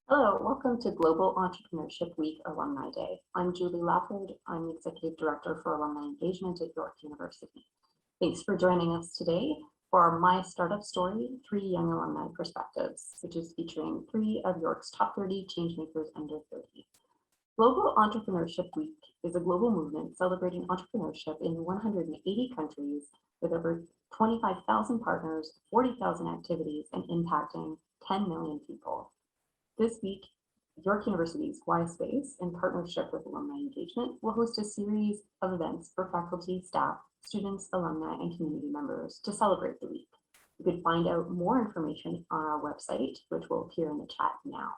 Hello, welcome to Global Entrepreneurship Week Alumni Day. I'm Julie Lafford. I'm the Executive Director for Alumni Engagement at York University. Thanks for joining us today for our My Startup Story, 3 Young Alumni Perspectives, which is featuring 3 of York's top 30 changemakers under 30. Global Entrepreneurship Week is a global movement celebrating entrepreneurship in 180 countries with over 25,000 partners, 40,000 activities, and impacting 10 million people. This week, York University's YSpace, in partnership with Alumni Engagement, will host a series of events for faculty, staff, students, alumni, and community members to celebrate the week. You can find out more information on our website, which will appear in the chat now.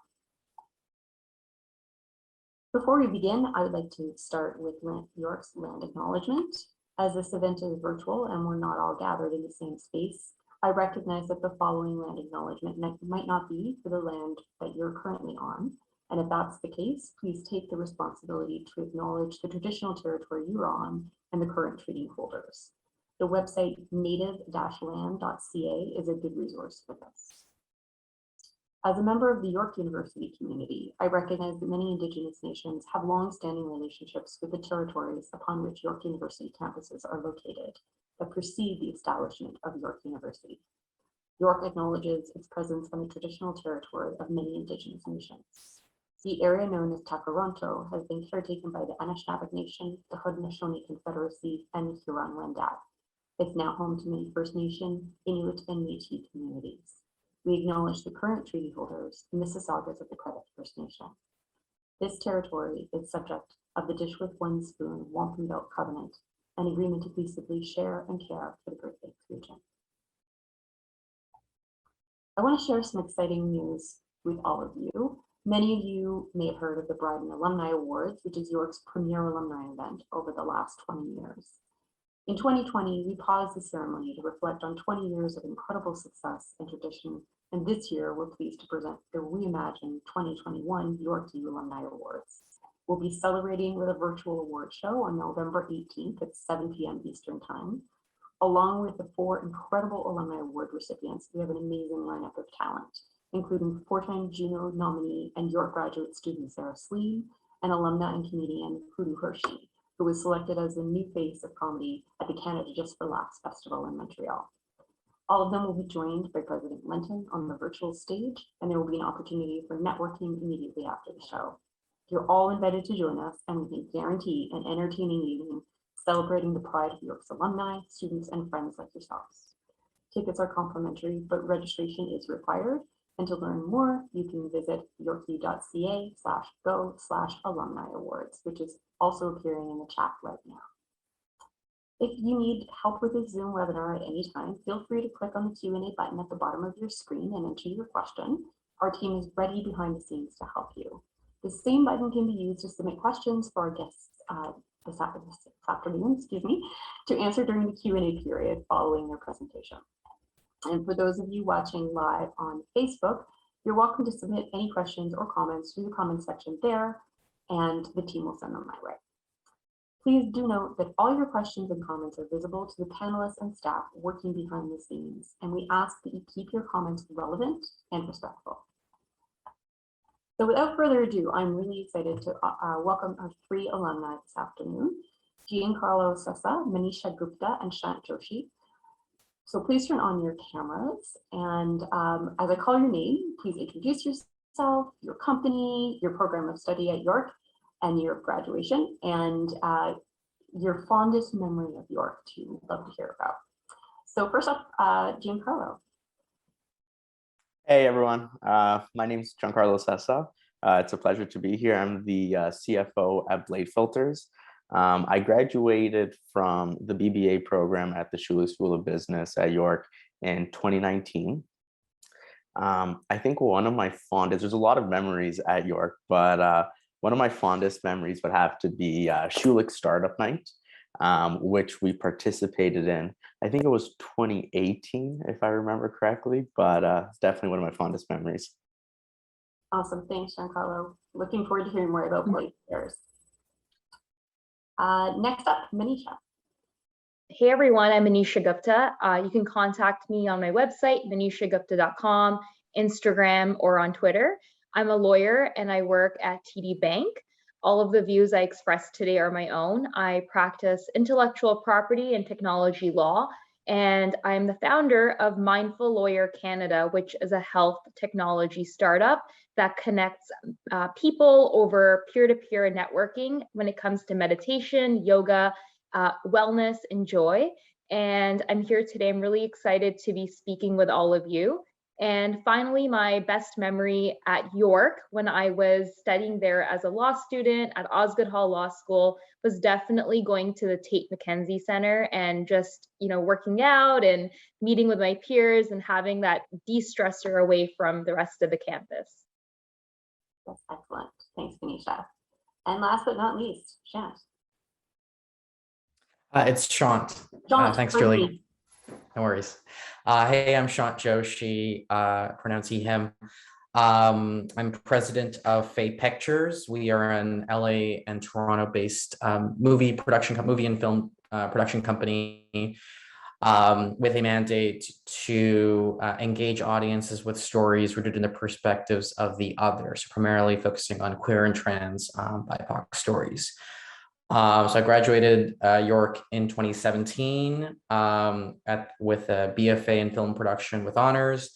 Before we begin, I would like to start with York's land acknowledgement. As this event is virtual and we're not all gathered in the same space, I recognize that the following land acknowledgement might not be for the land that you're currently on. And if that's the case, please take the responsibility to acknowledge the traditional territory you're on and the current treaty holders. The website native-land.ca is a good resource for this. As a member of the York University community, I recognize that many Indigenous nations have long-standing relationships with the territories upon which York University campuses are located that precede the establishment of York University. York acknowledges its presence on the traditional territory of many Indigenous nations. The area known as Takaronto has been caretaken by the Anishinaabe Nation, the Haudenosaunee Confederacy, and the Huron-Wendat. It's now home to many First Nation, Inuit, and Métis communities. We acknowledge the current treaty holders, the Mississaugas of the Credit First Nation. This territory is subject of the Dish with One Spoon Wampum Belt Covenant, an agreement to peaceably share and care for the Great Lakes region. I want to share some exciting news with all of you. Many of you may have heard of the Bryden Alumni Awards, which is York's premier alumni event over the last 20 years. In 2020, we paused the ceremony to reflect on 20 years of incredible success and tradition, and this year we're pleased to present the reimagined 2021 York U Alumni Awards. We'll be celebrating with a virtual award show on November 18th at 7 p.m. Eastern Time. Along with the 4 incredible alumni award recipients, we have an amazing lineup of talent, including 4-time Juno nominee and York graduate student Sarah Slee, and alumna and comedian Hudu Hershey, who was selected as the new face of comedy at the Canada Just for Laughs Festival in Montreal. All of them will be joined by President Lenton on the virtual stage, and there will be an opportunity for networking immediately after the show. You're all invited to join us, and we can guarantee an entertaining evening celebrating the pride of York's alumni, students, and friends like yourselves. Tickets are complimentary, but registration is required. And to learn more, you can visit yorku.ca/go/alumni awards, which is also appearing in the chat right now. If you need help with this Zoom webinar at any time, feel free to click on the Q&A button at the bottom of your screen and enter your question. Our team is ready behind the scenes to help you. The same button can be used to submit questions for our guests this afternoon, to answer during the Q&A period following their presentation. And for those of you watching live on Facebook, you're welcome to submit any questions or comments through the comments section there, and the team will send them my way. Please do note that all your questions and comments are visible to the panelists and staff working behind the scenes, and we ask that you keep your comments relevant and respectful. So without further ado, I'm really excited to welcome our 3 alumni this afternoon, Giancarlo Sessa, Anisha Gupta, and Shant Joshi. So please turn on your cameras, and as I call your name, please introduce yourself, your company, your program of study at York, and your graduation, and your fondest memory of York too. Love to hear about. So first up, Giancarlo. Hey everyone, my name is Giancarlo Sessa. It's a pleasure to be here. I'm the CFO at Blade Filters. I graduated from the BBA program at the Schuler School of Business at York in 2019. I think one of my fondest, there's a lot of memories at York, but one of my fondest memories would have to be Schulich Startup Night. which we participated in. I think it was 2018, if I remember correctly, but it's definitely one of my fondest memories. Awesome. Thanks, Giancarlo. Looking forward to hearing more about Blade Fairs. Next up, Manisha. Hey everyone, I'm Anisha Gupta. You can contact me on my website, manishagupta.com, Instagram, or on Twitter. I'm a lawyer and I work at TD Bank. All of the views I expressed today are my own. I practice intellectual property and technology law, and I'm the founder of Mindful Lawyer Canada, which is a health technology startup that connects people over peer-to-peer networking when it comes to meditation, yoga, wellness, and joy. And I'm here today. I'm really excited to be speaking with all of you. And finally, my best memory at York when I was studying there as a law student at Osgoode Hall Law School was definitely going to the Tate McKenzie Center and just, working out and meeting with my peers and having that de-stressor away from the rest of the campus. That's excellent. Thanks, Manisha. And last but not least, Shant. It's Shant. Thanks, Julie. No worries. Hey, I'm Shant Joshi, pronounce he, him. I'm president of Faye Pictures. We are an LA and Toronto-based movie and film production company with a mandate to engage audiences with stories rooted in the perspectives of the other, so primarily focusing on queer and trans BIPOC stories. So I graduated York in 2017 with a BFA in film production with honors.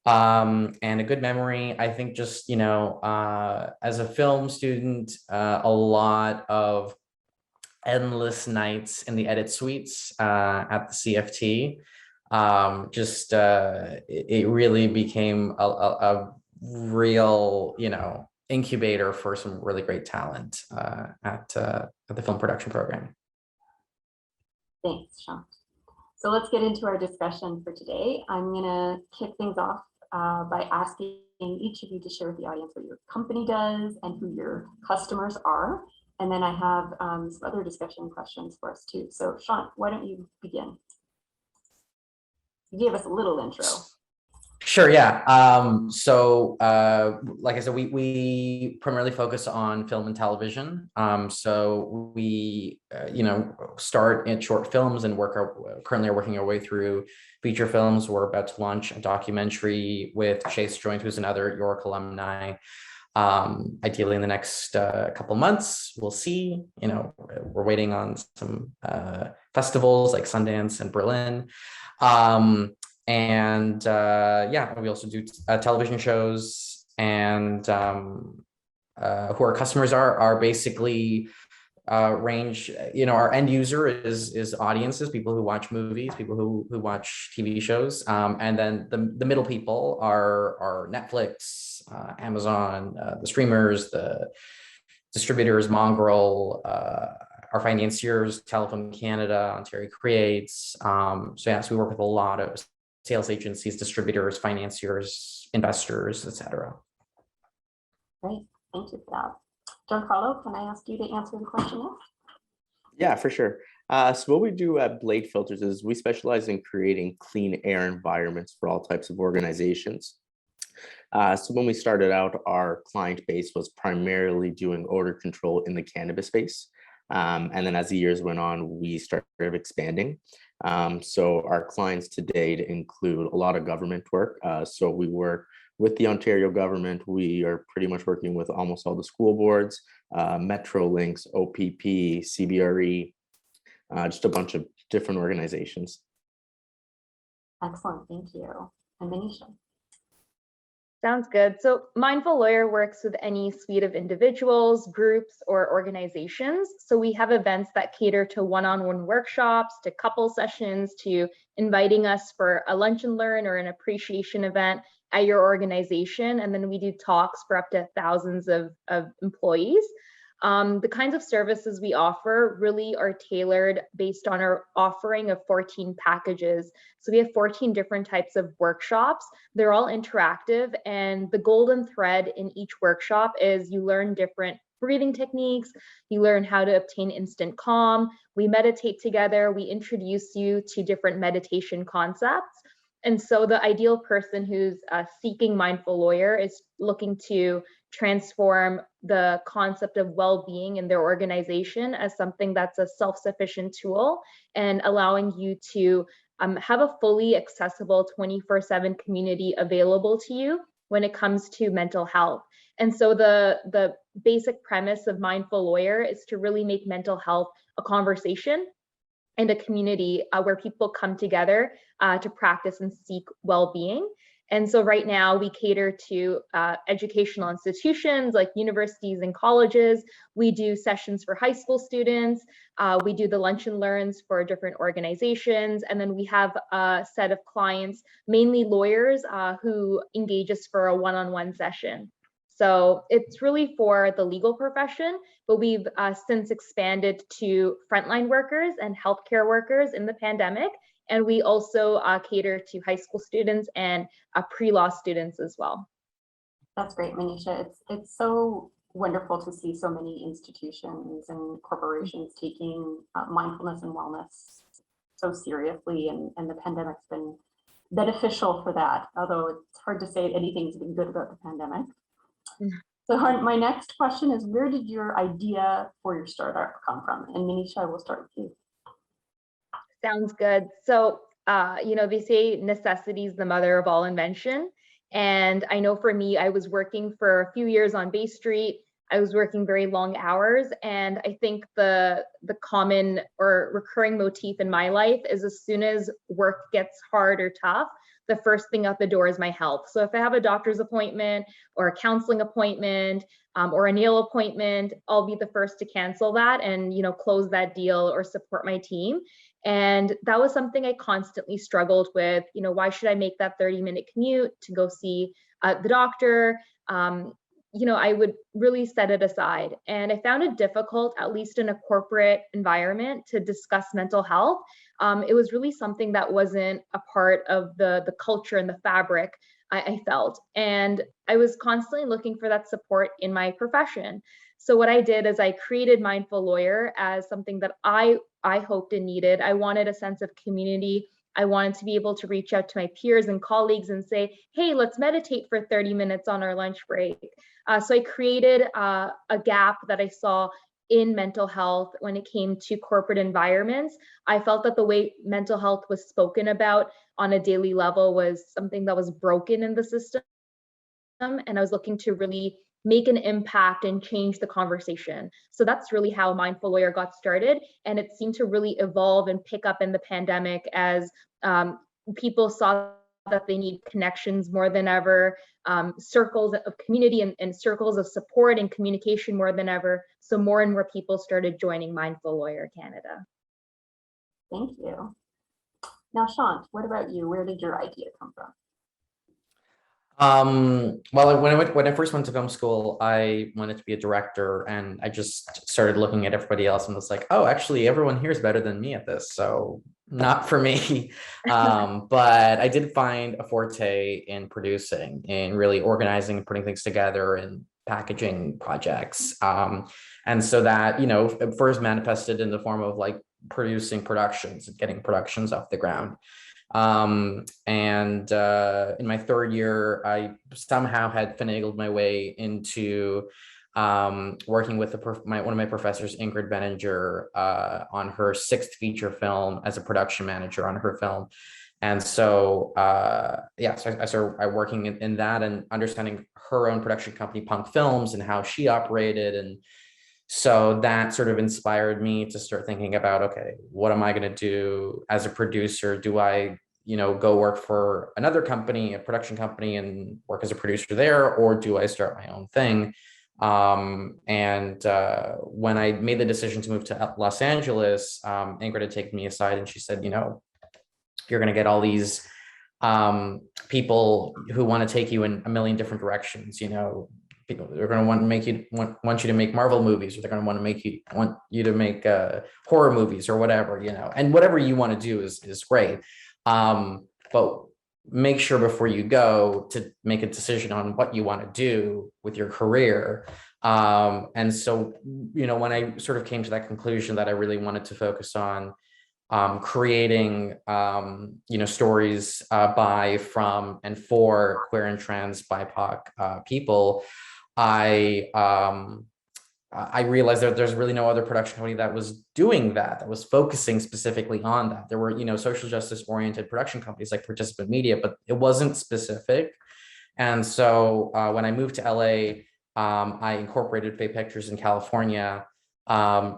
And a good memory, I think, just, as a film student, a lot of endless nights in the edit suites at the CFT. It really became a real, incubator for some really great talent at the film production program. Thanks, Sean. So let's get into our discussion for today. I'm going to kick things off by asking each of you to share with the audience what your company does and who your customers are. And then I have some other discussion questions for us too. So Sean, why don't you begin? You gave us a little intro. Sure, yeah. Like I said, we primarily focus on film and television. So we, start in short films and currently are working our way through feature films. We're about to launch a documentary with Chase Joint, who's another York alumni. Ideally in the next couple months, we'll see. We're waiting on some festivals like Sundance and Berlin. We also do television shows, and who our customers are basically range, our end user is audiences, people who watch movies, people who watch TV shows, and then the middle people are Netflix, Amazon, the streamers, the distributors, Mongrel, our financiers, Telefilm Canada, Ontario Creates. So we work with a lot of sales agencies, distributors, financiers, investors, etc. Great, thank you for that. Giancarlo, can I ask you to answer the question now? Yeah, for sure. So what we do at Blade Filters is we specialize in creating clean air environments for all types of organizations. So when we started out, our client base was primarily doing odor control in the cannabis space. And then as the years went on, we started expanding. So our clients to date include a lot of government work. So we work with the Ontario government. We are pretty much working with almost all the school boards, Metrolinx, OPP, CBRE, just a bunch of different organizations. Excellent, thank you. And Manisha. Sounds good. So Mindful Lawyer works with any suite of individuals, groups, or organizations. So we have events that cater to one-on-one workshops, to couple sessions, to inviting us for a lunch and learn or an appreciation event at your organization. And then we do talks for up to thousands of employees. The kinds of services we offer really are tailored based on our offering of 14 packages. So we have 14 different types of workshops. They're all interactive, and the golden thread in each workshop is you learn different breathing techniques. You learn how to obtain instant calm. We meditate together. We introduce you to different meditation concepts. And so the ideal person who's seeking Mindful Lawyer is looking to transform the concept of well-being in their organization as something that's a self-sufficient tool, and allowing you to have a fully accessible 24/7 community available to you when it comes to mental health. And so the basic premise of Mindful Lawyer is to really make mental health a conversation and a community where people come together to practice and seek well-being. And so right now we cater to educational institutions like universities and colleges. We do sessions for high school students. We do the lunch and learns for different organizations. And then we have a set of clients, mainly lawyers, who engage us for a one-on-one session. So it's really for the legal profession, but we've since expanded to frontline workers and healthcare workers in the pandemic. And we also cater to high school students and pre-law students as well. That's great, Manisha. It's so wonderful to see so many institutions and corporations taking mindfulness and wellness so seriously, and the pandemic's been beneficial for that, although it's hard to say anything's been good about the pandemic. So my next question is, where did your idea for your startup come from? And Manisha, I will start with you. Sounds good. So, they say necessity is the mother of all invention. And I know for me, I was working for a few years on Bay Street. I was working very long hours. And I think the common or recurring motif in my life is, as soon as work gets hard or tough, the first thing out the door is my health. So if I have a doctor's appointment or a counseling appointment or a nail appointment, I'll be the first to cancel that and, close that deal or support my team. And that was something I constantly struggled with. Why should I make that 30-minute commute to go see the doctor? I would really set it aside. And I found it difficult, at least in a corporate environment, to discuss mental health. It was really something that wasn't a part of the culture and the fabric I felt. And I was constantly looking for that support in my profession. So what I did is I created Mindful Lawyer as something that I hoped and needed. I wanted a sense of community. I wanted to be able to reach out to my peers and colleagues and say, hey, let's meditate for 30 minutes on our lunch break. So I created a gap that I saw in mental health when it came to corporate environments. I felt that the way mental health was spoken about on a daily level was something that was broken in the system. And I was looking to really make an impact and change the conversation. So that's really how Mindful Lawyer got started. And it seemed to really evolve and pick up in the pandemic as people saw that they need connections more than ever, circles of community and circles of support and communication more than ever. So more and more people started joining Mindful Lawyer Canada. Thank you. Now, Shant, what about you? Where did your idea come from? Well, when I first went to film school, I wanted to be a director, and I just started looking at everybody else and was like, oh, actually, everyone here is better than me at this, so not for me. But I did find a forte in producing, in really organizing and putting things together and packaging projects. And so that, first manifested in the form of like producing productions and getting productions off the ground. And in my third year, I somehow had finagled my way into working with one of my professors, Ingrid Benninger, on her 6th feature film as a production manager on her film. And so, so I started working in that and understanding her own production company, Punk Films, and how she operated. And so that sort of inspired me to start thinking about, okay, what am I going to do as a producer? Do I, go work for another company, a production company, and work as a producer there, or do I start my own thing? When I made the decision to move to Los Angeles, Ingrid had taken me aside and she said, you're going to get all these people who want to take you in a million different directions. People they're going to want you to make Marvel movies, or they're going to want you to make horror movies or whatever, and whatever you want to do is great. But make sure before you go to make a decision on what you want to do with your career, And so, when I sort of came to that conclusion that I really wanted to focus on creating, stories by, from, and for queer and trans BIPOC people, I realized that there's really no other production company that was doing that was focusing specifically on that. There were, social justice oriented production companies like Participant Media, but it wasn't specific. And so when I moved to LA, I incorporated Fay Pictures in California,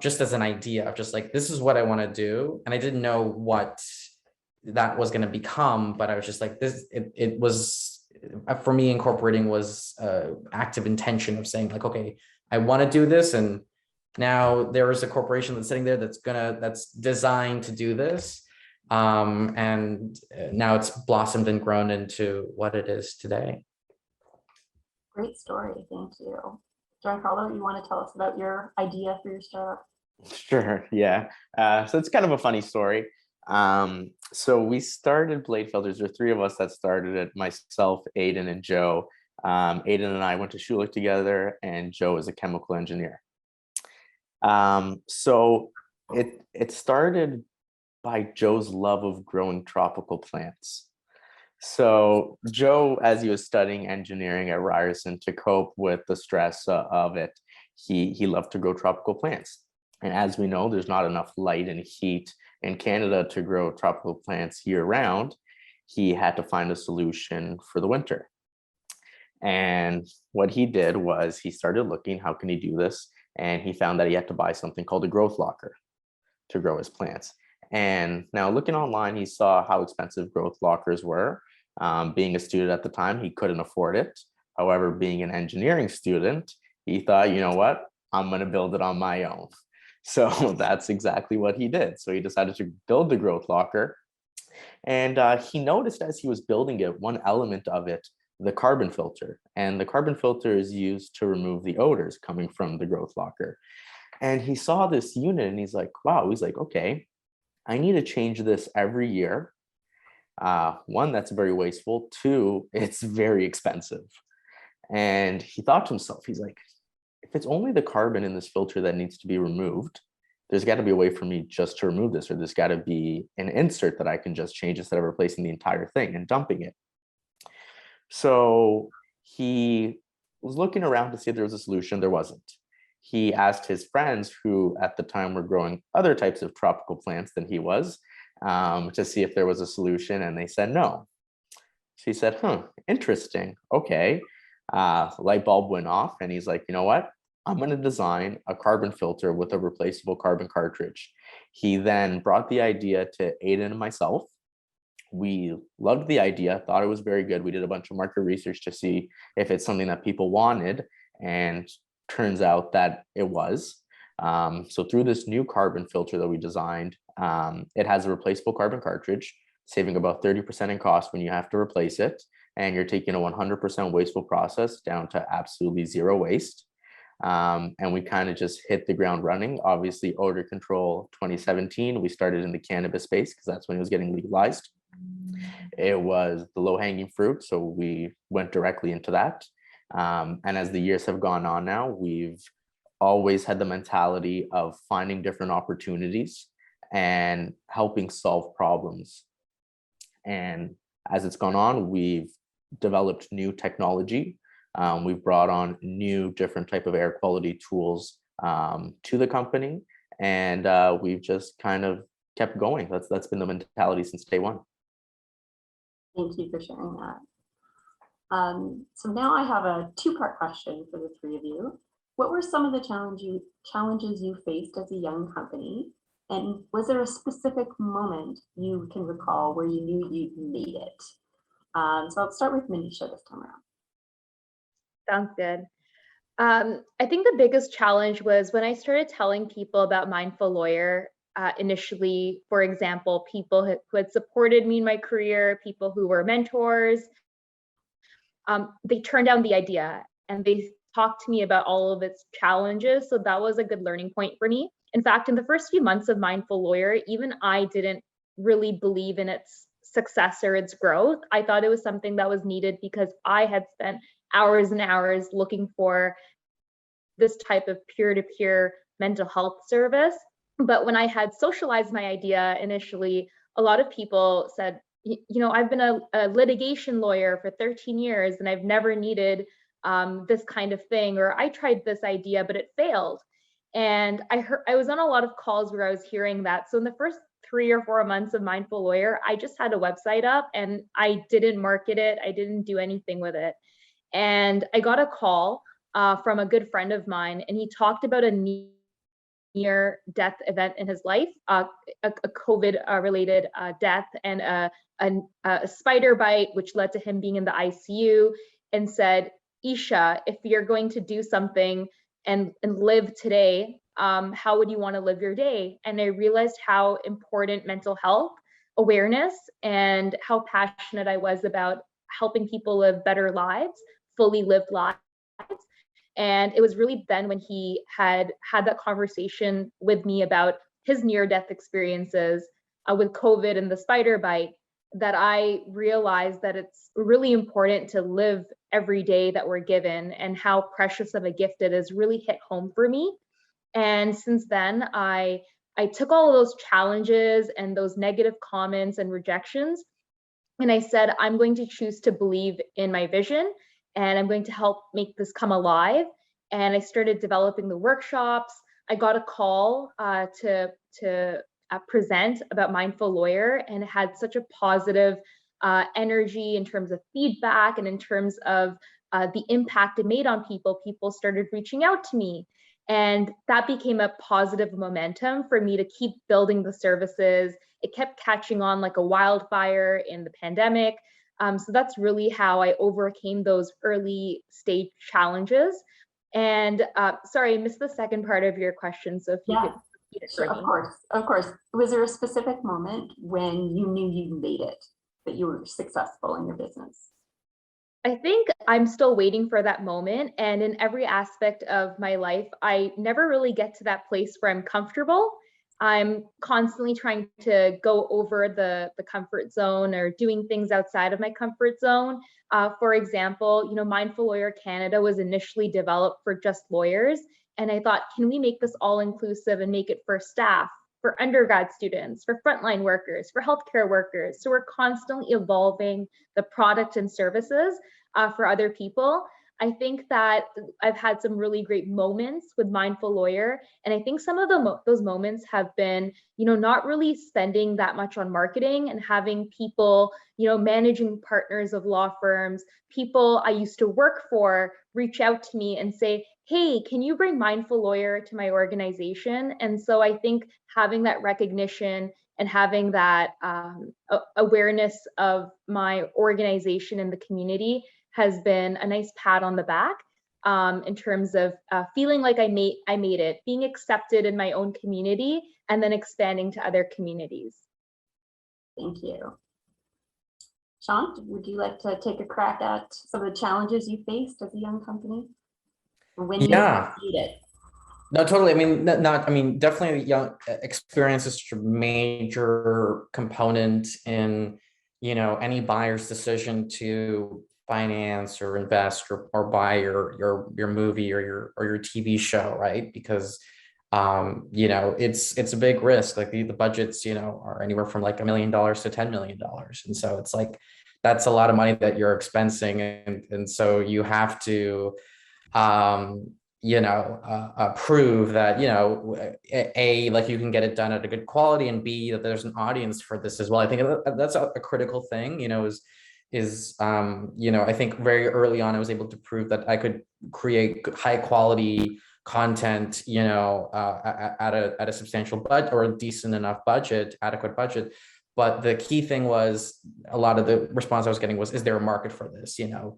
just as an idea of just like, this is what I want to do. And I didn't know what that was going to become, but I was just like, it was, for me, incorporating was active intention of saying like, okay, I want to do this. And now there is a corporation that's sitting there that's designed to do this. And now it's blossomed and grown into what it is today. Great story. Thank you. Giancarlo, you want to tell us about your idea for your startup? Sure. Yeah. So it's kind of a funny story. So we started Blade Filters. There were three of us that started it, myself, Aiden, and Joe. Aiden and I went to Schulich together, and Joe is a chemical engineer. So it started by Joe's love of growing tropical plants. So Joe, as he was studying engineering at Ryerson, to cope with the stress of it, he loved to grow tropical plants. And as we know, there's not enough light and heat in Canada to grow tropical plants year round. He had to find a solution for the winter. And what he did was he started looking, how can he do this? And he found that he had to buy something called a growth locker to grow his plants. And now looking online, he saw how expensive growth lockers were. Being a student at the time, he couldn't afford it. However, being an engineering student, he thought, you know what, I'm going to build it on my own. So that's exactly what he did. So he decided to build the growth locker. And he noticed as he was building it, one element of it, the carbon filter. And the carbon filter is used to remove the odors coming from the growth locker. And he saw this unit and he's like, wow, he's like, okay, I need to change this every year. One, that's very wasteful. Two, it's very expensive. And he thought to himself, he's like, if it's only the carbon in this filter that needs to be removed, there's got to be a way for me just to remove this, or there's got to be an insert that I can just change instead of replacing the entire thing and dumping it. So he was looking around to see if there was a solution. There wasn't. He asked his friends, who at the time were growing other types of tropical plants than he was, to see if there was a solution, and they said no. So he said, interesting. Okay. Light bulb went off, and he's like, you know what? I'm going to design a carbon filter with a replaceable carbon cartridge. He then brought the idea to Aiden and myself. We loved the idea, thought it was very good. We did a bunch of market research to see if it's something that people wanted, and turns out that it was. So through this new carbon filter that we designed, it has a replaceable carbon cartridge, saving about 30% in cost when you have to replace it. And you're taking a 100% wasteful process down to absolutely zero waste. And we kind of just hit the ground running. Obviously, odor control 2017, we started in the cannabis space because that's when it was getting legalized. It was the low-hanging fruit, so we went directly into that. And as the years have gone on now, we've always had the mentality of finding different opportunities and helping solve problems. And as it's gone on, we've developed new technology. We've brought on new different type of air quality tools to the company, and we've just kind of kept going. That's been the mentality since day one. Thank you for sharing that. So now I have a two-part question for the three of you. What were some of the challenges you faced as a young company? And was there a specific moment you can recall where you knew you made it? So I'll start with Manisha this time around. Sounds good. I think the biggest challenge was when I started telling people about Mindful Lawyer. Initially, for example, people who had supported me in my career, people who were mentors, they turned down the idea and they talked to me about all of its challenges. So that was a good learning point for me. In fact, in the first few months of Mindful Lawyer, even I didn't really believe in its success or its growth. I thought it was something that was needed because I had spent hours and hours looking for this type of peer-to-peer mental health service. But when I had socialized my idea initially, a lot of people said, I've been a litigation lawyer for 13 years and I've never needed this kind of thing, or I tried this idea, but it failed. And I was on a lot of calls where I was hearing that. So in the first 3 or 4 months of Mindful Lawyer, I just had a website up and I didn't market it. I didn't do anything with it. And I got a call from a good friend of mine, and he talked about a near-death event in his life, a COVID-related death, and a spider bite, which led to him being in the ICU, and said, Isha, if you're going to do something and live today, how would you want to live your day? And I realized how important mental health awareness and how passionate I was about helping people live better lives, fully lived lives. And it was really then when he had that conversation with me about his near-death experiences with COVID and the spider bite, that I realized that it's really important to live every day that we're given, and how precious of a gift it is really hit home for me. And since then, I took all of those challenges and those negative comments and rejections, and I said, I'm going to choose to believe in my vision, and I'm going to help make this come alive. And I started developing the workshops. I got a call to present about Mindful Lawyer, and it had such a positive energy in terms of feedback and in terms of the impact it made on people. People started reaching out to me, and that became a positive momentum for me to keep building the services. It kept catching on like a wildfire in the pandemic. So that's really how I overcame those early stage challenges. And sorry, I missed the second part of your question. So if you could repeat it for me. Of course. Was there a specific moment when you knew you made it, that you were successful in your business? I think I'm still waiting for that moment. And in every aspect of my life, I never really get to that place where I'm comfortable. I'm constantly trying to go over the comfort zone, or doing things outside of my comfort zone. For example, Mindful Lawyer Canada was initially developed for just lawyers. And I thought, can we make this all inclusive and make it for staff, for undergrad students, for frontline workers, for healthcare workers? So we're constantly evolving the product and services for other people. I think that I've had some really great moments with Mindful Lawyer. And I think some of those moments have been, not really spending that much on marketing, and having people, managing partners of law firms, people I used to work for, reach out to me and say, hey, can you bring Mindful Lawyer to my organization? And so I think having that recognition and having that awareness of my organization in the community has been a nice pat on the back, in terms of feeling like I made it, being accepted in my own community, and then expanding to other communities. Thank you. Sean, would you like to take a crack at some of the challenges you faced as a young company? When you succeeded it? No, totally. I mean, definitely young experience is a major component in, any buyer's decision to finance or invest or buy your movie or your TV show, right? Because it's a big risk. Like the budgets, are anywhere from like $1 million to $10 million, and so it's like that's a lot of money that you're expensing, and so you have to prove that, A, like you can get it done at a good quality, and B, that there's an audience for this as well. I think that's a critical thing, I think very early on, I was able to prove that I could create high quality content, at a substantial budget, or a decent enough budget, adequate budget. But the key thing was, a lot of the response I was getting was, is there a market for this? A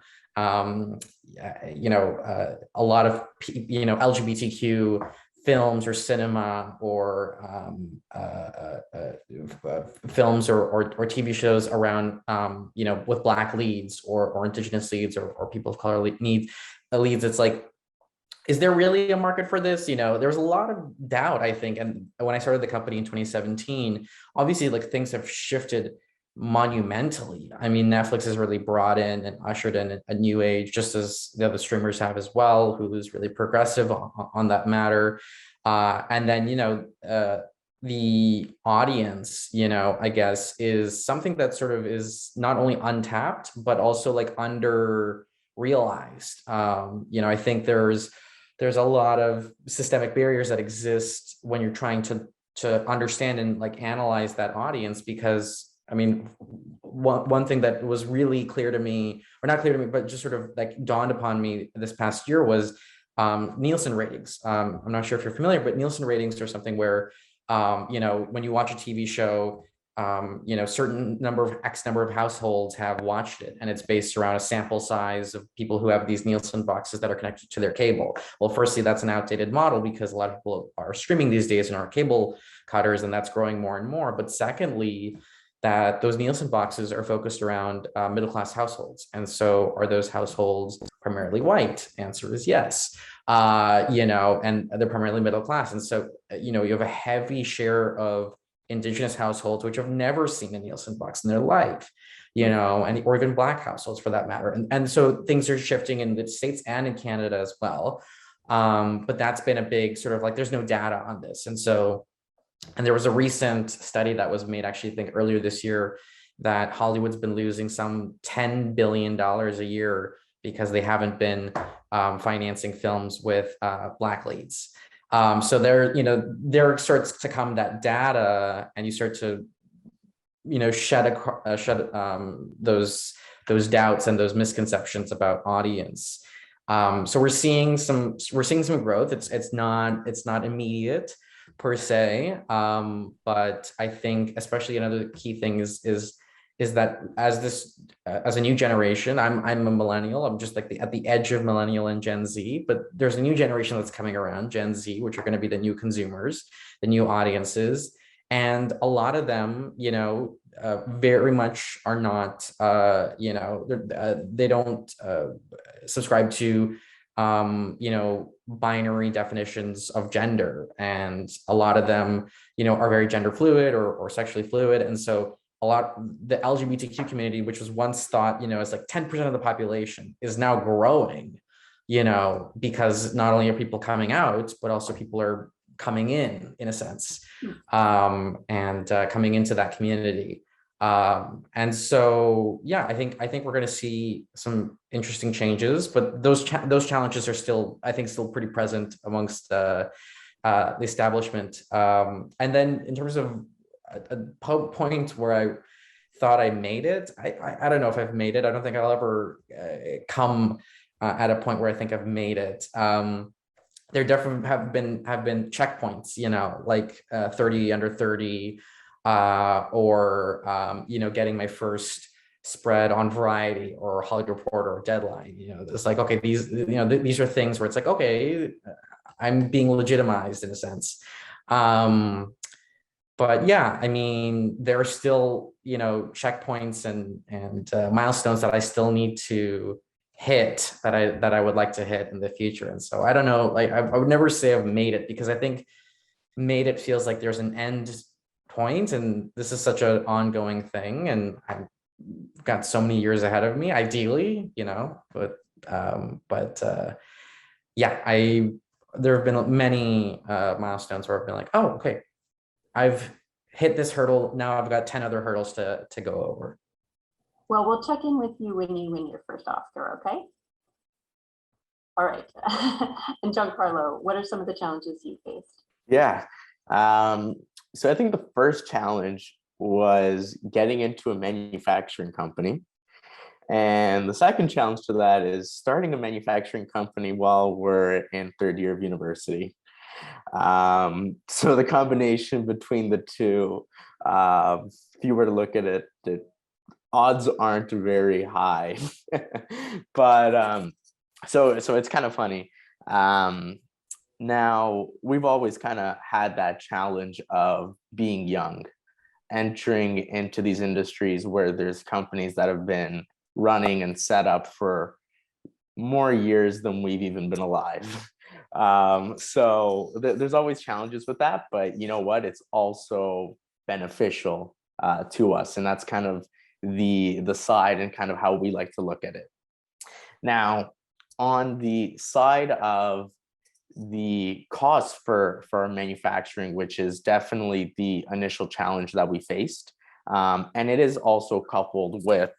lot of LGBTQ films or cinema, or films or TV shows around, with Black leads or Indigenous leads, or people of color leads. It's like, is there really a market for this? There was a lot of doubt, I think. And when I started the company in 2017, obviously, like, things have shifted monumentally. I mean, Netflix has really brought in and ushered in a new age, just as the other streamers have as well. Hulu's really progressive on that matter. And then, the audience, I guess, is something that sort of is not only untapped, but also like under realized. I think there's a lot of systemic barriers that exist when you're trying to understand and like analyze that audience, because I mean, one thing that was really clear to me, or not clear to me, but just sort of like dawned upon me this past year was Nielsen ratings. I'm not sure if you're familiar, but Nielsen ratings are something where, when you watch a TV show, certain X number of households have watched it, and it's based around a sample size of people who have these Nielsen boxes that are connected to their cable. Well, firstly, that's an outdated model because a lot of people are streaming these days and are cable cutters, and that's growing more and more. But secondly, that those Nielsen boxes are focused around middle-class households. And so are those households primarily white? Answer is yes. And they're primarily middle class. And so, you have a heavy share of indigenous households which have never seen a Nielsen box in their life, or even Black households for that matter. And so things are shifting in the States and in Canada as well. But that's been a big sort of like, there's no data on this. And there was a recent study that was made, actually, I think earlier this year, that Hollywood's been losing some $10 billion a year because they haven't been financing films with Black leads. So there starts to come that data, and you start to, shed those doubts and those misconceptions about audience. So we're seeing some growth. It's not immediate per se, but I think especially another key thing is that as a new generation, I'm a millennial. I'm just like at the edge of millennial and Gen Z, but there's a new generation that's coming around, Gen Z, which are going to be the new consumers, the new audiences, and a lot of them, very much are not, they don't subscribe to binary definitions of gender, and a lot of them are very gender fluid or sexually fluid. And so the LGBTQ community, which was once thought as like 10% of the population, is now growing, because not only are people coming out, but also people are coming in a sense, and coming into that community. And so, yeah, I think we're going to see some interesting changes, but those challenges are still pretty present amongst the establishment. And then in terms of a point where I thought I made it, I don't know if I've made it. I don't think I'll ever come at a point where I think I've made it. There definitely have been checkpoints, like 30 under 30. Or getting my first spread on Variety or Hollywood Reporter or Deadline. It's like, okay, these are things where it's like, okay, I'm being legitimized in a sense. But yeah, I mean, there are still checkpoints and milestones that I still need to hit, that I would like to hit in the future. And so I don't know, like I would never say I've made it, because I think made it feels like there's an end point, and this is such an ongoing thing, and I've got so many years ahead of me, ideally, but yeah, there have been many milestones where I've been like, oh, okay, I've hit this hurdle, now I've got 10 other hurdles to go over. Well, we'll check in with you when you win your first Oscar, okay? All right. And Giancarlo, what are some of the challenges you faced? Yeah. So I think the first challenge was getting into a manufacturing company. And the second challenge to that is starting a manufacturing company while we're in third year of university. So the combination between the two, if you were to look at it, the odds aren't very high. But so it's kind of funny. Now, we've always kind of had that challenge of being young, entering into these industries where there's companies that have been running and set up for more years than we've even been alive. So there's always challenges with that, but you know what? It's also beneficial to us. And that's kind of the side and kind of how we like to look at it. Now, on the side of the cost for manufacturing, which is definitely the initial challenge that we faced. And it is also coupled with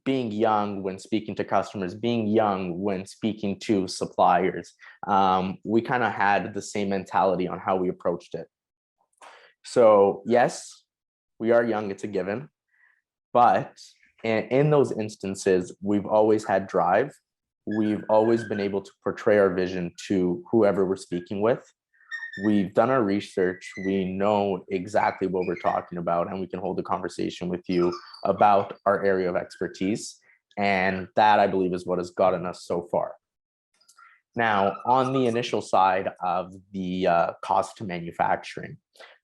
being young when speaking to customers, being young when speaking to suppliers. We kind of had the same mentality on how we approached it. So yes, we are young, it's a given, but in those instances, we've always had drive. We've always been able to portray our vision to whoever we're speaking with. We've done our research. We know exactly what we're talking about, and we can hold a conversation with you about our area of expertise. And that, I believe, is what has gotten us so far. Now, on the initial side of the cost to manufacturing,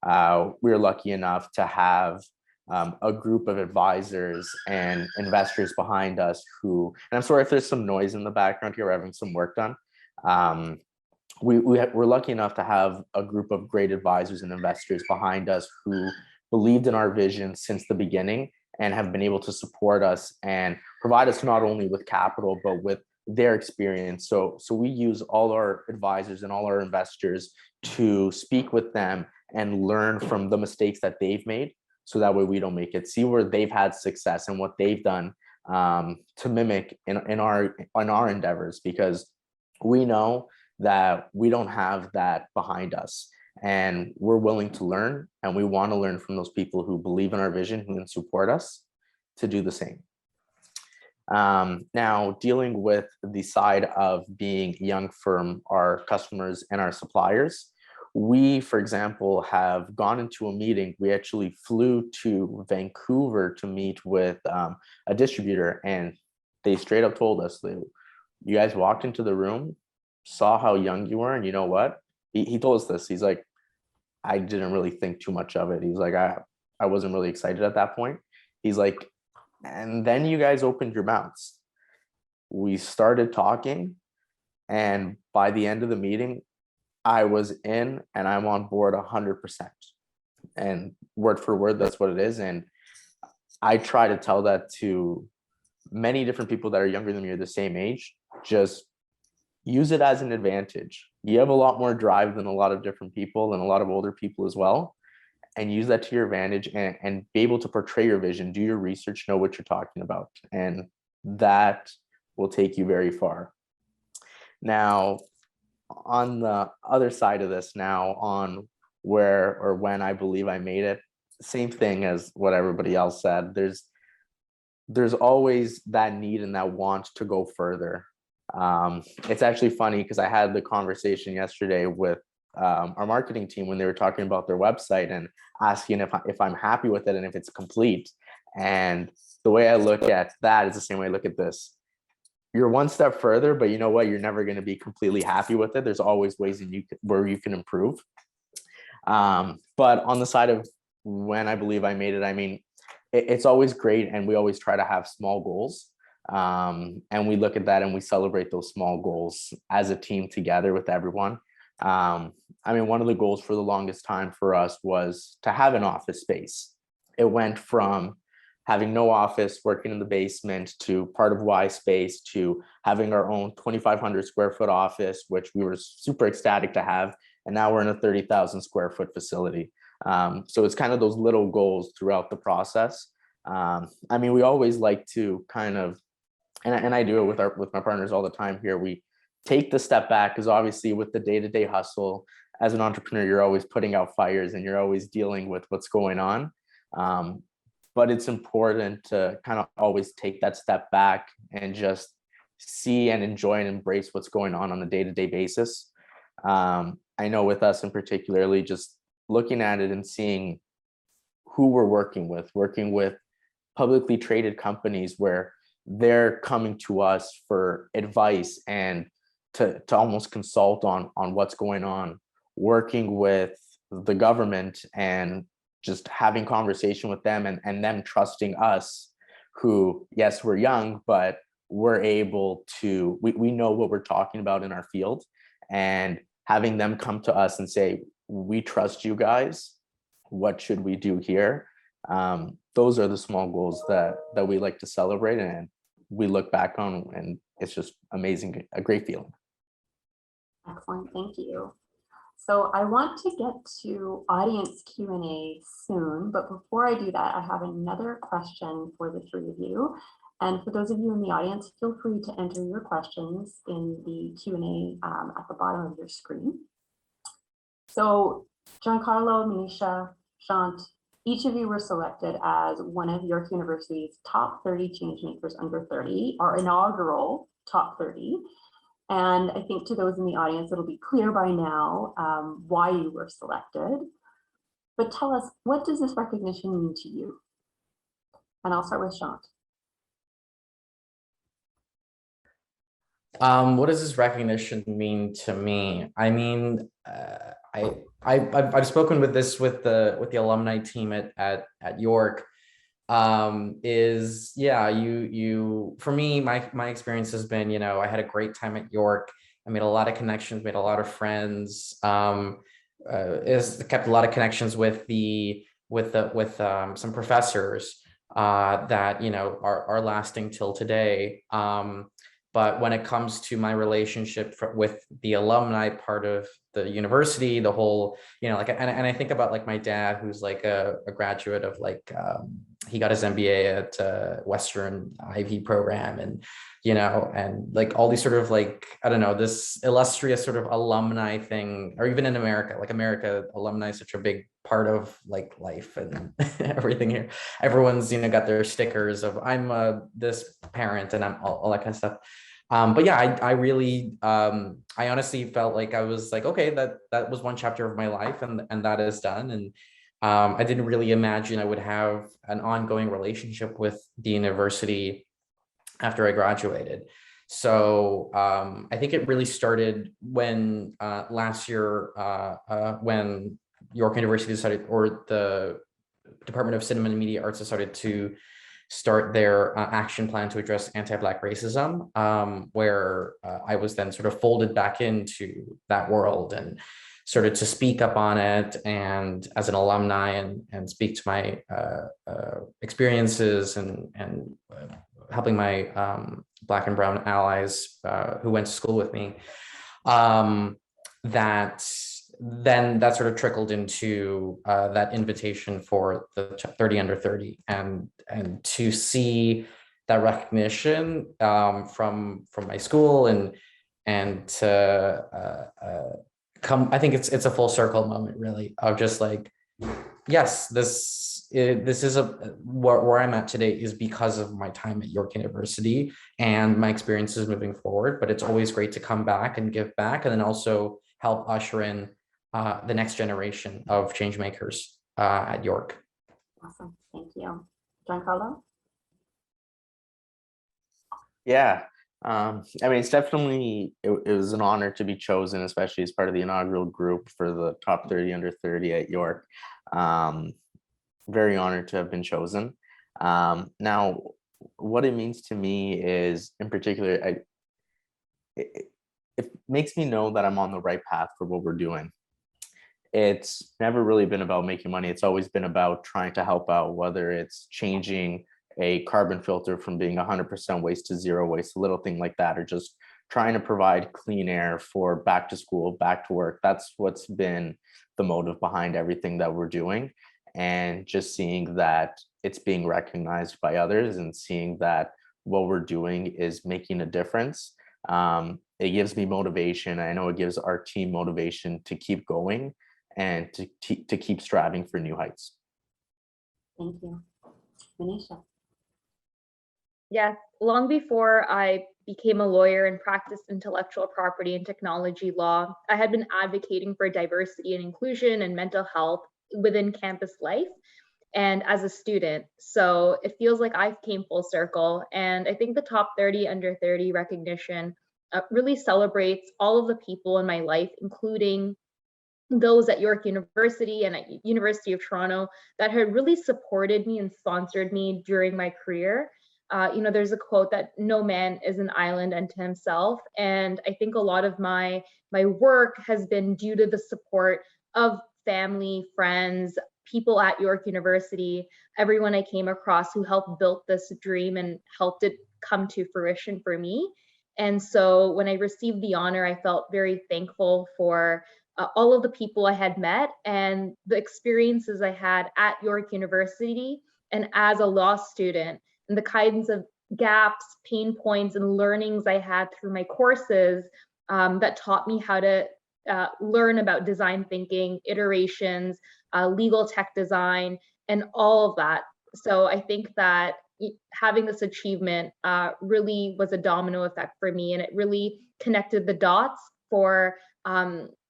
we're lucky enough to have a group of advisors and investors behind us who, and I'm sorry if there's some noise in the background here, we're having some work done. We're lucky enough to have a group of great advisors and investors behind us who believed in our vision since the beginning and have been able to support us and provide us not only with capital, but with their experience. So we use all our advisors and all our investors to speak with them and learn from the mistakes that they've made, so that way we don't make it, see where they've had success and what they've done to mimic in our endeavors, because we know that we don't have that behind us, and we're willing to learn, and we want to learn from those people who believe in our vision, who can support us to do the same. Now, dealing with the side of being young from our customers and our suppliers, we, for example, have gone into a meeting. We actually flew to Vancouver to meet with a distributor, and they straight up told us, you guys walked into the room, saw how young you were, and you know what? He told us this. He's like, I didn't really think too much of it. He's like, I wasn't really excited at that point. He's like, and then you guys opened your mouths. We started talking, and by the end of the meeting, I was in and I'm on board 100%. And word for word, that's what it is. And I try to tell that to many different people that are younger than me or the same age. Just use it as an advantage. You have a lot more drive than a lot of different people and a lot of older people as well. And use that to your advantage and be able to portray your vision, do your research, know what you're talking about. And that will take you very far. Now, on the other side of this, now on where or when I believe I made it, same thing as what everybody else said. There's always that need and that want to go further. It's actually funny because I had the conversation yesterday with our marketing team when they were talking about their website and asking if I'm happy with it and if it's complete. And the way I look at that is the same way I look at this. You're one step further, but you know what? You're never going to be completely happy with it. There's always ways where you can improve. But on the side of when I believe I made it, I mean, it's always great. And we always try to have small goals. And we look at that and we celebrate those small goals as a team together with everyone. I mean, one of the goals for the longest time for us was to have an office space. It went from having no office, working in the basement, to part of YSpace, to having our own 2,500 square foot office, which we were super ecstatic to have. And now we're in a 30,000 square foot facility. So it's kind of those little goals throughout the process. I mean, we always like to kind of, and I do it with my partners all the time here. We take the step back, because obviously with the day-to-day hustle as an entrepreneur, you're always putting out fires and you're always dealing with what's going on. But it's important to kind of always take that step back and just see and enjoy and embrace what's going on a day-to-day basis. I know with us in particularly, just looking at it and seeing who we're working with publicly traded companies where they're coming to us for advice and to almost consult on what's going on, working with the government and just having conversation with them and them trusting us, who, yes, we're young, but we're able to, we know what we're talking about in our field, and having them come to us and say, we trust you guys, what should we do here? those are the small goals that we like to celebrate, and we look back on, and it's just amazing, a great feeling. Excellent, thank you. So I want to get to audience Q&A soon, but before I do that, I have another question for the three of you. And for those of you in the audience, feel free to enter your questions in the Q&A at the bottom of your screen. So Giancarlo, Manisha, Shant, each of you were selected as one of York University's top 30 Changemakers Under 30, our inaugural top 30. And I think to those in the audience, it'll be clear by now why you were selected. But tell us, what does this recognition mean to you? And I'll start with Shant. What does this recognition mean to me? I mean, I've spoken with the alumni team at York. For me, my experience has been, I had a great time at York. I made a lot of connections, made a lot of friends. Kept a lot of connections with some professors that are lasting till today. But when it comes to my relationship with the alumni part of the university, the whole, and I think about like my dad, who's like a graduate of he got his MBA at Western Ivy program, and like all these sort of this illustrious sort of alumni thing, or even in America, alumni is such a big part of life and everything here. Everyone's got their stickers of I'm this parent, and I'm all that kind of stuff. But yeah, I really I honestly felt like I was like, okay, that was one chapter of my life, and that is done. And I didn't really imagine I would have an ongoing relationship with the university after I graduated. So I think it really started when last year when York University decided, or the Department of Cinema and Media Arts decided to start their action plan to address anti-Black racism, where I was then sort of folded back into that world and started to speak up on it, and as an alumni, and speak to my experiences and helping my Black and Brown allies who went to school with me. That sort of trickled into that invitation for the 30 Under 30, and to see that recognition from my school, and to come. I think it's a full circle moment, really, of just like, yes, this is where I'm at today is because of my time at York University and my experiences moving forward. But it's always great to come back and give back, and then also help usher in the next generation of change makers at York. Awesome, thank you. Giancarlo? Yeah, I mean, it's definitely, it was an honor to be chosen, especially as part of the inaugural group for the top 30 Under 30 at York. Very honored to have been chosen. Now, what it means to me is, in particular, it makes me know that I'm on the right path for what we're doing. It's never really been about making money. It's always been about trying to help out, whether it's changing a carbon filter from being 100% waste to zero waste, a little thing like that, or just trying to provide clean air for back to school, back to work. That's what's been the motive behind everything that we're doing. And just seeing that it's being recognized by others, and seeing that what we're doing is making a difference. It gives me motivation. I know it gives our team motivation to keep going and to keep striving for new heights. Thank you. Manisha? Yes, long before I became a lawyer and practiced intellectual property and technology law, I had been advocating for diversity and inclusion and mental health within campus life and as a student. So it feels like I've came full circle. And I think the top 30 Under 30 recognition really celebrates all of the people in my life, including those at York University and at University of Toronto that had really supported me and sponsored me during my career. There's a quote that no man is an island unto himself. And I think a lot of my work has been due to the support of family, friends, people at York University, everyone I came across who helped build this dream and helped it come to fruition for me. And so when I received the honor, I felt very thankful for all of the people I had met and the experiences I had at York University and as a law student, and the kinds of gaps, pain points, and learnings I had through my courses that taught me how to learn about design thinking, iterations, legal tech design, and all of that. So I think that having this achievement really was a domino effect for me, and it really connected the dots for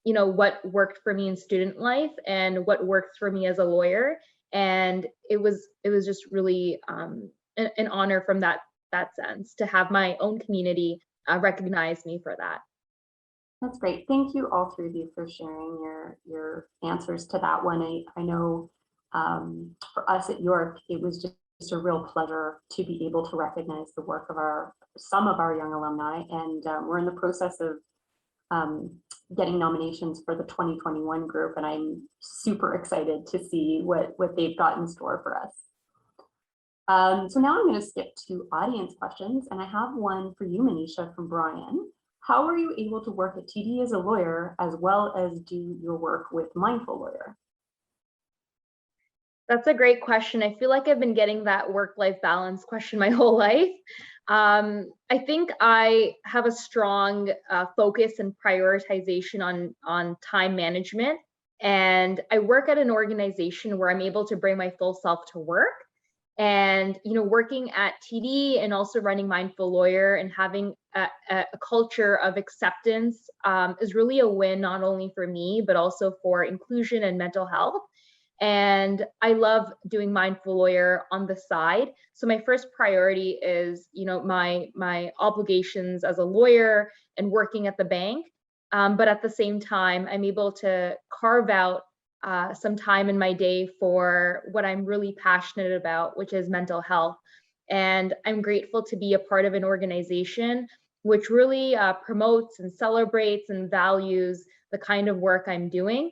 what worked for me in student life and what works for me as a lawyer. And it was just really an honor from that sense to have my own community recognize me for that. That's great. Thank you, all three of you, for sharing your answers to that one. I know for us at York, it was just a real pleasure to be able to recognize the work of some of our young alumni, and we're in the process of getting nominations for the 2021 group, and I'm super excited to see what they've got in store for us. So now I'm going to skip to audience questions, and I have one for you, Manisha, from Brian. How are you able to work at TD as a lawyer as well as do your work with Mindful Lawyer? That's a great question. I feel like I've been getting that work-life balance question my whole life. I think I have a strong focus and prioritization on time management. And I work at an organization where I'm able to bring my full self to work. And working at TD and also running Mindful Lawyer and having a culture of acceptance is really a win, not only for me, but also for inclusion and mental health. And I love doing Mindful Lawyer on the side. So my first priority is, my obligations as a lawyer and working at the bank. But at the same time, I'm able to carve out some time in my day for what I'm really passionate about, which is mental health. And I'm grateful to be a part of an organization which really promotes and celebrates and values the kind of work I'm doing.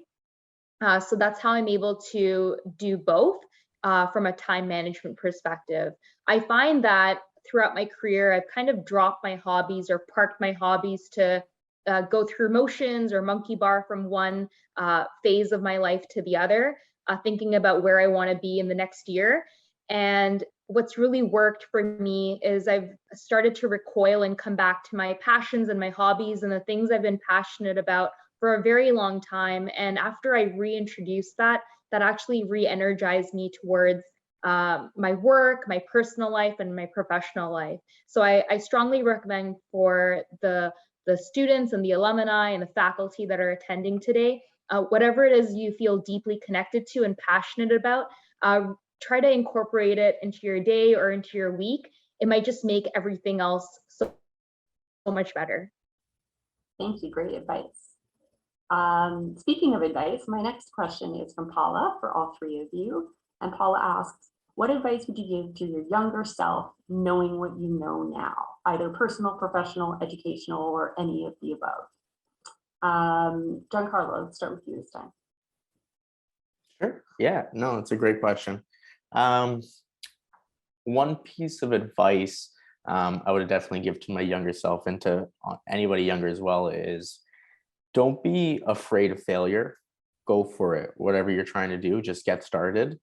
So that's how I'm able to do both from a time management perspective. I find that throughout my career, I've kind of dropped my hobbies or parked my hobbies to go through motions or monkey bar from one phase of my life to the other, thinking about where I want to be in the next year. And what's really worked for me is I've started to recoil and come back to my passions and my hobbies and the things I've been passionate about for a very long time. And after I reintroduced that actually re-energized me towards my work, my personal life, and my professional life. So I strongly recommend for the students and the alumni and the faculty that are attending today, whatever it is you feel deeply connected to and passionate about, try to incorporate it into your day or into your week. It might just make everything else so much better. Thank you, great advice. Speaking of advice, my next question is from Paula for all three of you. And Paula asks, what advice would you give to your younger self knowing what you know now, either personal, professional, educational, or any of the above? Giancarlo, let's start with you this time. Sure. Yeah, no, it's a great question. One piece of advice I would definitely give to my younger self and to anybody younger as well is don't be afraid of failure. Go for it. Whatever you're trying to do, just get started.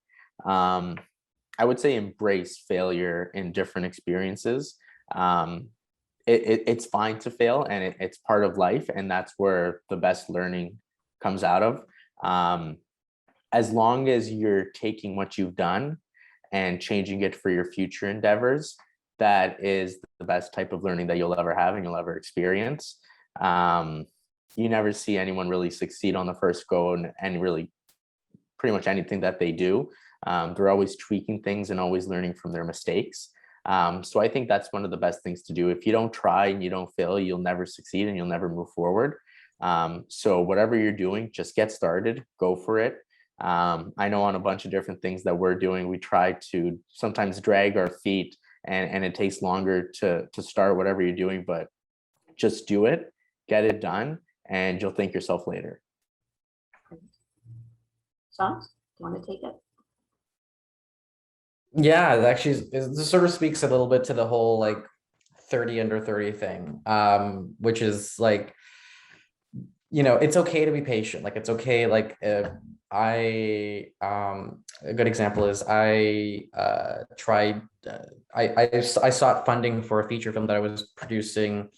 I would say embrace failure in different experiences. It's fine to fail, and it's part of life, and that's where the best learning comes out of. As long as you're taking what you've done and changing it for your future endeavors, that is the best type of learning that you'll ever have and you'll ever experience. You never see anyone really succeed on the first go and really pretty much anything that they do. They're always tweaking things and always learning from their mistakes. So I think that's one of the best things to do. If you don't try and you don't fail, you'll never succeed and you'll never move forward. So whatever you're doing, just get started, go for it. I know on a bunch of different things that we're doing, we try to sometimes drag our feet and it takes longer to start whatever you're doing, but just do it, get it done, and you'll thank yourself later. Sean? you want to take it? Yeah, it actually this sort of speaks a little bit to the whole like 30 under 30 thing, which is like, it's okay to be patient. Like it's okay. Like a good example is I tried I sought funding for a feature film that I was producing.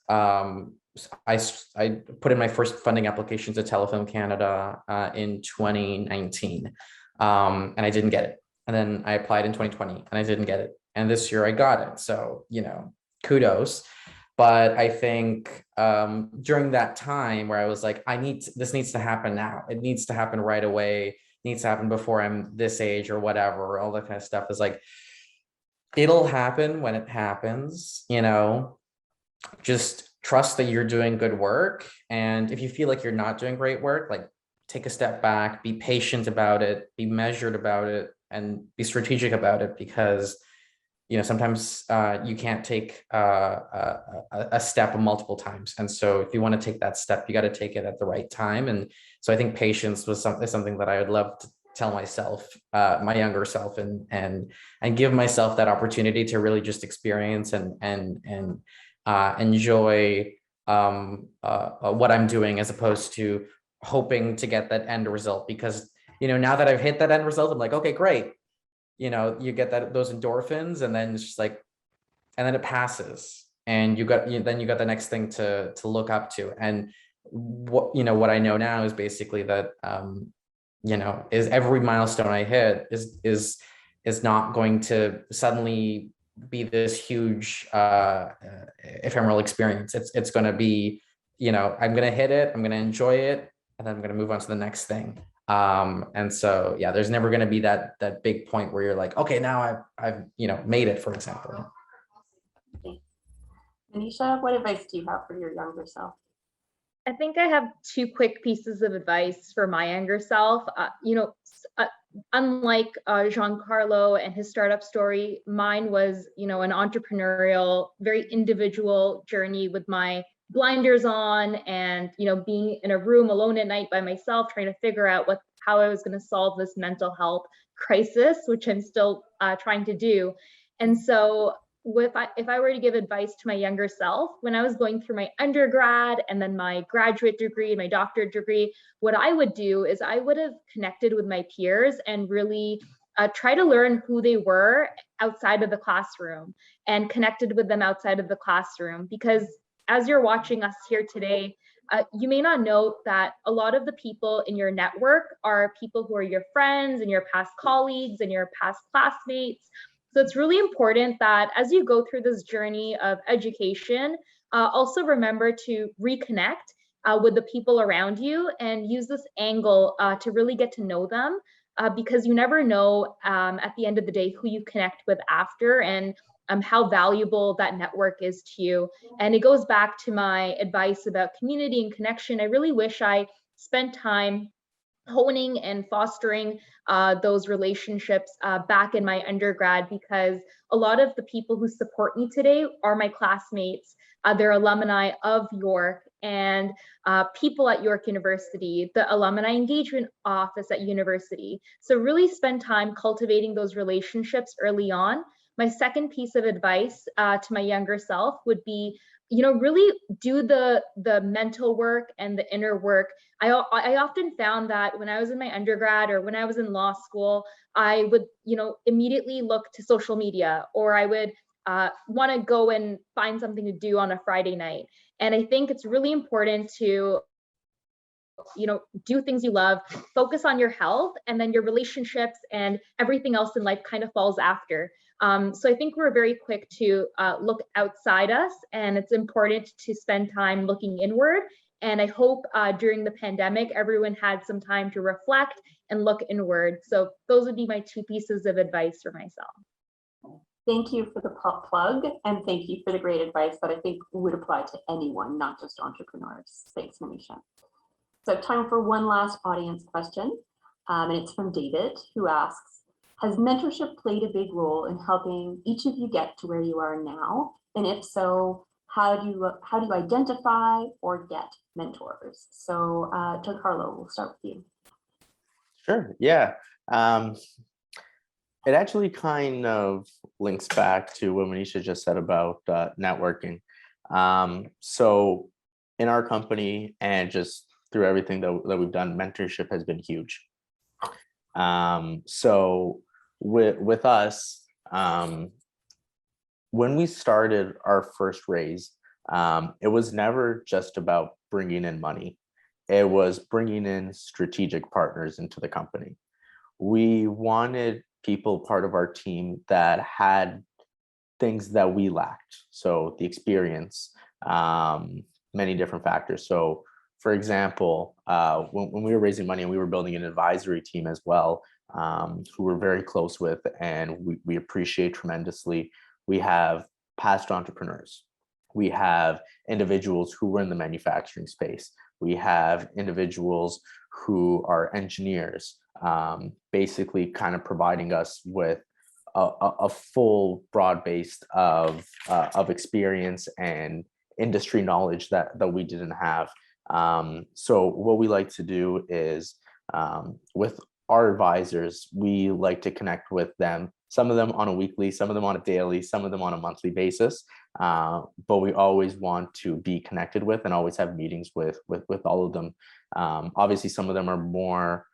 I put in my first funding application to Telefilm Canada in 2019, and I didn't get it. And then I applied in 2020 and I didn't get it. And this year I got it. So, kudos. But I think during that time where I was like, this needs to happen now. It needs to happen right away. It needs to happen before I'm this age or whatever. All that kind of stuff is like, it'll happen when it happens, just trust that you're doing good work. And if you feel like you're not doing great work, like take a step back, be patient about it, be measured about it, and be strategic about it, because sometimes you can't take a step multiple times. And so if you want to take that step, you got to take it at the right time. And so I think patience is something that I would love to tell myself, my younger self, and give myself that opportunity to really just experience and enjoy what I'm doing, as opposed to hoping to get that end result. Because now that I've hit that end result, I'm like, okay, great. You get those endorphins, and then it's just like, and then it passes, and then you got the next thing to look up to. And what I know now is basically that is every milestone I hit is not going to suddenly be this huge ephemeral experience. It's going to be, I'm going to hit it, I'm going to enjoy it, and then I'm going to move on to the next thing. And so, yeah, there's never going to be that big point where you're like, okay, now I've made it, for example. Okay. Anisha, what advice do you have for your younger self? I think I have two quick pieces of advice for my younger self. Unlike Giancarlo and his startup story, mine was, an entrepreneurial, very individual journey with my blinders on, and being in a room alone at night by myself, trying to figure out how I was going to solve this mental health crisis, which I'm still trying to do. And so if I were to give advice to my younger self, when I was going through my undergrad and then my graduate degree and my doctorate degree, what I would do is I would have connected with my peers and really try to learn who they were outside of the classroom, and connected with them outside of the classroom. Because as you're watching us here today, you may not know that a lot of the people in your network are people who are your friends and your past colleagues and your past classmates. So it's really important that as you go through this journey of education, also remember to reconnect with the people around you, and use this angle to really get to know them, because you never know at the end of the day who you connect with after, and how valuable that network is to you. And it goes back to my advice about community and connection. I really wish I spent time honing and fostering those relationships back in my undergrad, because a lot of the people who support me today are my classmates. They're alumni of York, and people at York University, the Alumni Engagement Office at university. So really spend time cultivating those relationships early on. My second piece of advice to my younger self would be, really do the mental work and the inner work. I often found that when I was in my undergrad or when I was in law school, I would, immediately look to social media, or I would want to go and find something to do on a Friday night. And I think it's really important to, do things you love, focus on your health, and then your relationships and everything else in life kind of falls after. So I think we're very quick to look outside us, and it's important to spend time looking inward. And I hope during the pandemic, everyone had some time to reflect and look inward. So those would be my two pieces of advice for myself. Thank you for the plug, and thank you for the great advice that I think would apply to anyone, not just entrepreneurs. Thanks, Manisha. So time for one last audience question, and it's from David, who asks, has mentorship played a big role in helping each of you get to where you are now? And if so, how do you identify or get mentors? So Giancarlo, we'll start with you. Sure. Yeah. It actually kind of links back to what Manisha just said about networking. So in our company and just through everything that we've done, mentorship has been huge. So with us, when we started our first raise, it was never just about bringing in money. It was bringing in strategic partners into the company. We wanted people part of our team that had things that we lacked. So the experience, many different factors. So for example, when we were raising money and we were building an advisory team as well, who we're very close with and we appreciate tremendously, we have past entrepreneurs. We have individuals who were in the manufacturing space. We have individuals who are engineers, basically kind of providing us with a full broad base of experience and industry knowledge that we didn't have. So what we like to do is with our advisors, we like to connect with them, some of them on a weekly, some of them on a daily, some of them on a monthly basis. But we always want to be connected with and always have meetings with all of them. Obviously, some of them are more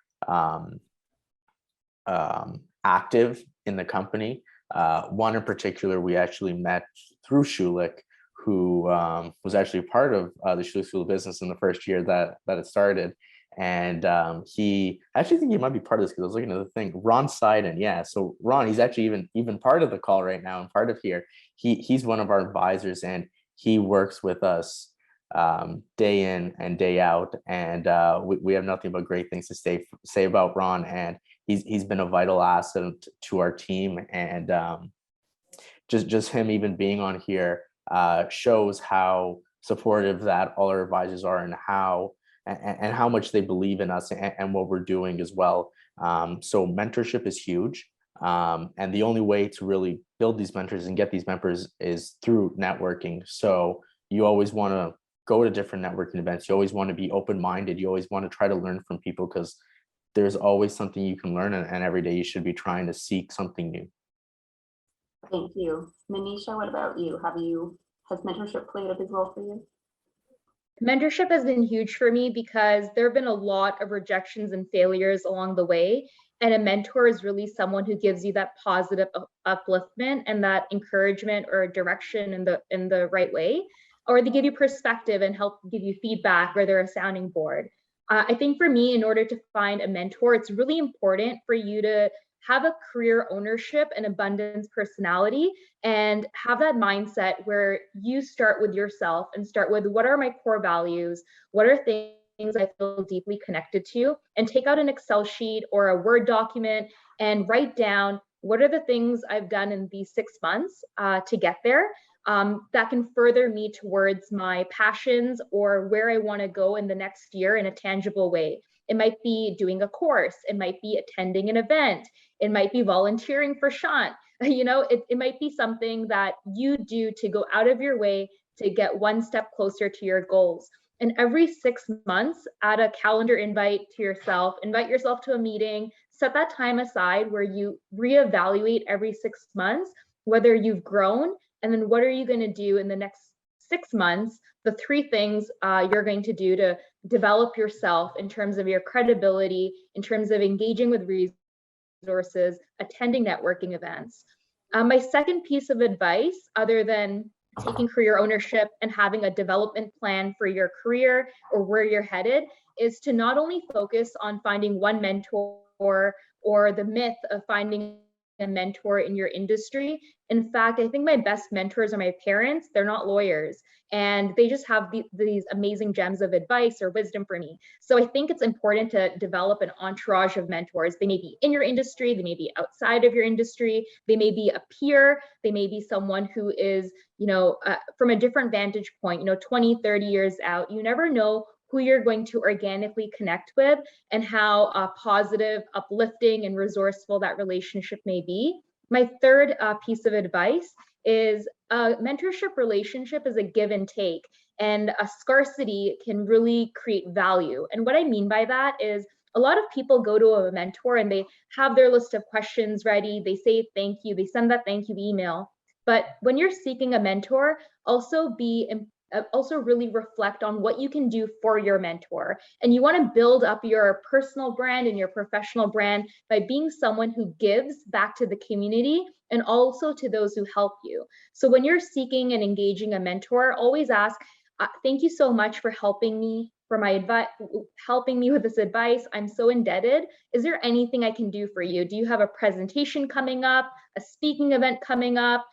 active in the company. One in particular, we actually met through Schulich, who was actually part of the Schulich School of Business in the first year that it started. And he, I actually think he might be part of this because I was looking at the thing, Ron Seiden. Yeah, so Ron, he's actually even part of the call right now and part of here. He's one of our advisors and he works with us day in and day out. And we have nothing but great things to say about Ron. And he's been a vital asset to our team. And just him even being on here shows how supportive that all our advisors are and how much they believe in us and what we're doing as well. So mentorship is huge. And the only way to really build these mentors and get these members is through networking. So you always want to go to different networking events. You always want to be open-minded. You always want to try to learn from people because there's always something you can learn, and every day you should be trying to seek something new. Thank you. Manisha, what about you? Has mentorship played a big role for you? Mentorship has been huge for me because there have been a lot of rejections and failures along the way. And a mentor is really someone who gives you that positive upliftment and that encouragement or direction in the right way, or they give you perspective and help give you feedback, or they're a sounding board. I think for me, in order to find a mentor, it's really important for you to have a career ownership and abundance personality and have that mindset where you start with yourself and start with what are my core values, what are things I feel deeply connected to, and take out an Excel sheet or a Word document and write down what are the things I've done in these 6 months to get there that can further me towards my passions or where I want to go in the next year in a tangible way. It might be doing a course, it might be attending an event, it might be volunteering for Shant. It might be something that you do to go out of your way to get one step closer to your goals. And every 6 months, add a calendar invite to yourself, invite yourself to a meeting, set that time aside where you reevaluate every 6 months, whether you've grown, and then what are you going to do in the next 6 months, the 3 things you're going to do to develop yourself in terms of your credibility, in terms of engaging with resources, attending networking events. My second piece of advice, other than taking career ownership and having a development plan for your career or where you're headed, is to not only focus on finding one mentor or the myth of finding a mentor in your industry. In fact, I think my best mentors are my parents. They're not lawyers, and they just have these amazing gems of advice or wisdom for me. So I think it's important to develop an entourage of mentors. They may be in your industry, they may be outside of your industry, they may be a peer, they may be someone who is, from a different vantage point, 20, 30 years out. You never know who you're going to organically connect with and how positive, uplifting, and resourceful that relationship may be. My third piece of advice is a mentorship relationship is a give and take, and a scarcity can really create value. And what I mean by that is a lot of people go to a mentor and they have their list of questions ready. They say thank you. They send that thank you email. But when you're seeking a mentor, also really reflect on what you can do for your mentor. And you want to build up your personal brand and your professional brand by being someone who gives back to the community and also to those who help you. So when you're seeking and engaging a mentor, always ask, thank you so much for helping me helping me with this advice. I'm so indebted. Is there anything I can do for you? Do you have a presentation coming up, a speaking event coming up?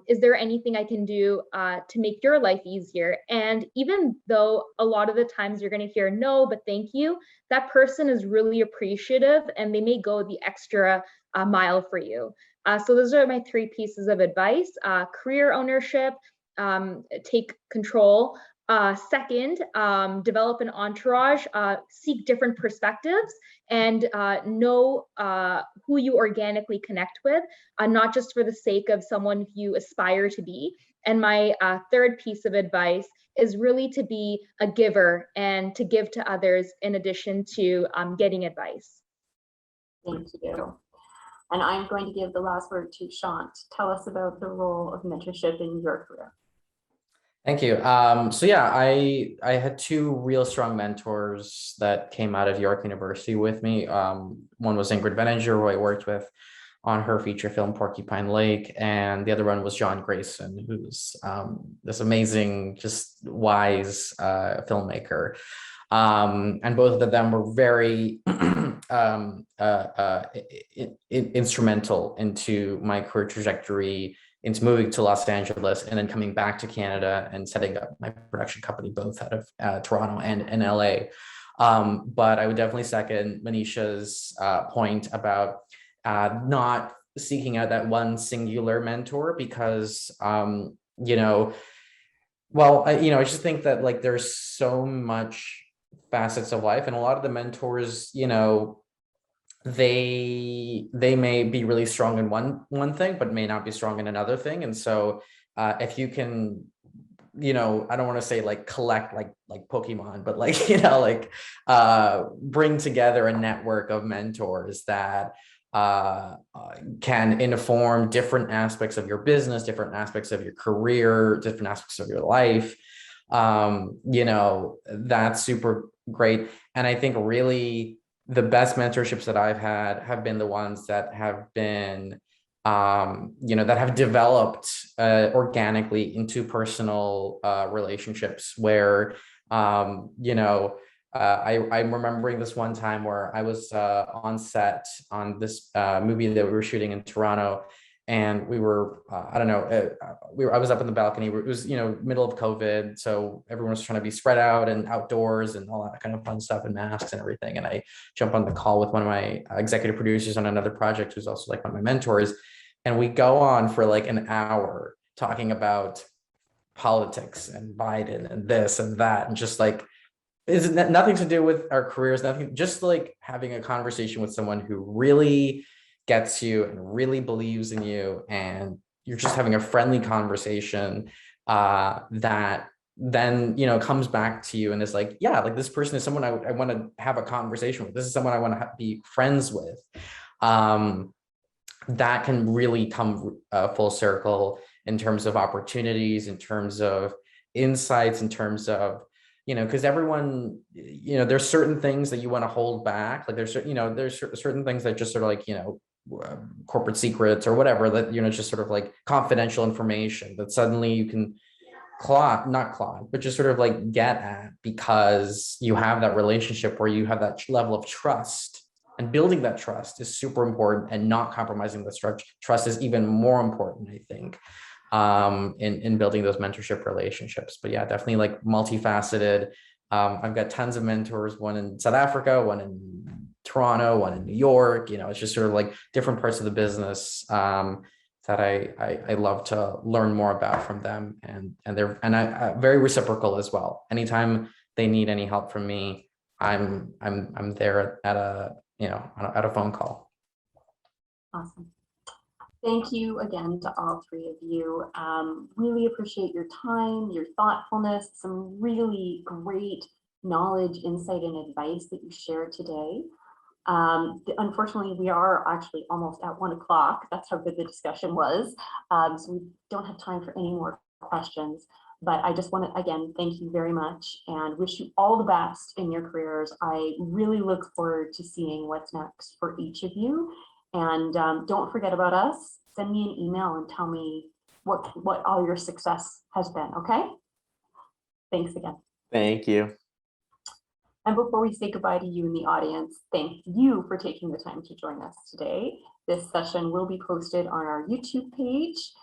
Is there anything I can do to make your life easier? And even though a lot of the times you're going to hear no, but thank you, that person is really appreciative and they may go the extra mile for you. So those are my 3 pieces of advice. Career ownership, take control. Second, develop an entourage, seek different perspectives, and know who you organically connect with, not just for the sake of someone you aspire to be. And my 3rd piece of advice is really to be a giver and to give to others in addition to getting advice. Thank you. And I'm going to give the last word to Shant. Tell us about the role of mentorship in your career. Thank you. So yeah, I had 2 real strong mentors that came out of York University with me. One was Ingrid Veninger, who I worked with on her feature film Porcupine Lake, and the other one was John Grayson, who's this amazing, just wise filmmaker. And both of them were very instrumental into my career trajectory, into moving to Los Angeles and then coming back to Canada and setting up my production company, both out of Toronto and LA. But I would definitely second Manisha's point about not seeking out that one singular mentor because, I just think that like there's so much facets of life, and a lot of the mentors, they may be really strong in one thing, but may not be strong in another thing. And so if you can, I don't want to say like collect like Pokemon, but like, bring together a network of mentors that can inform different aspects of your business, different aspects of your career, different aspects of your life. That's super great. And I think really the best mentorships that I've had have been the ones that have been, that have developed organically into personal relationships where, I'm remembering this one time where I was on set on this movie that we were shooting in Toronto, and we were, I was up in the balcony. It was, middle of COVID. So everyone was trying to be spread out and outdoors and all that kind of fun stuff and masks and everything. And I jump on the call with one of my executive producers on another project, who's also like one of my mentors. And we go on for like an hour talking about politics and Biden and this and that. And just like, it's nothing to do with our careers, nothing, just like having a conversation with someone who really gets you and really believes in you, and you're just having a friendly conversation that then comes back to you and is like, yeah, like this person is someone I want to have a conversation with. This is someone I want to be friends with. That can really come full circle in terms of opportunities, in terms of insights, in terms of because everyone, there's certain things that you want to hold back. Like there's certain things that just sort of like, corporate secrets or whatever that, just sort of like confidential information that suddenly you can but just sort of like get at, because you have that relationship where you have that level of trust, and building that trust is super important, and not compromising the trust is even more important, I think, in building those mentorship relationships. But yeah, definitely like multifaceted. I've got tons of mentors, one in South Africa, one in Toronto, one in New York. It's just sort of like different parts of the business that I love to learn more about from them, and I very reciprocal as well. Anytime they need any help from me, I'm there at a phone call. Awesome. Thank you again to all 3 of you. Really appreciate your time, your thoughtfulness, some really great knowledge, insight, and advice that you shared today. Unfortunately, we are actually almost at 1 o'clock. That's how good the discussion was. So we don't have time for any more questions. But I just want to, again, thank you very much and wish you all the best in your careers. I really look forward to seeing what's next for each of you. And don't forget about us. Send me an email and tell me what all your success has been, okay? Thanks again. Thank you. And before we say goodbye to you in the audience, thank you for taking the time to join us today. This session will be posted on our YouTube page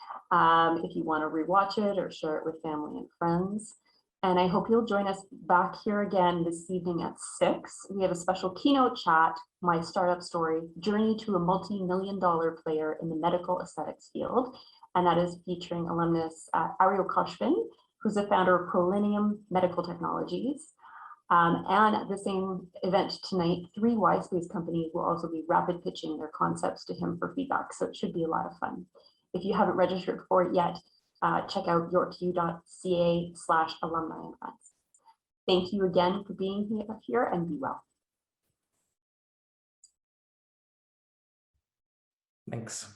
if you want to rewatch it or share it with family and friends. And I hope you'll join us back here again this evening at 6. We have a special keynote chat, My Startup Story, Journey to a Multi-million-dollar Player in the Medical Aesthetics Field. And that is featuring alumnus Ariel Koshvin, who's the founder of Prolinium Medical Technologies. And at the same event tonight, 3 YSpace companies will also be rapid pitching their concepts to him for feedback. So it should be a lot of fun. If you haven't registered for it yet, check out yorku.ca/alumni and friends. Thank you again for being here and be well. Thanks.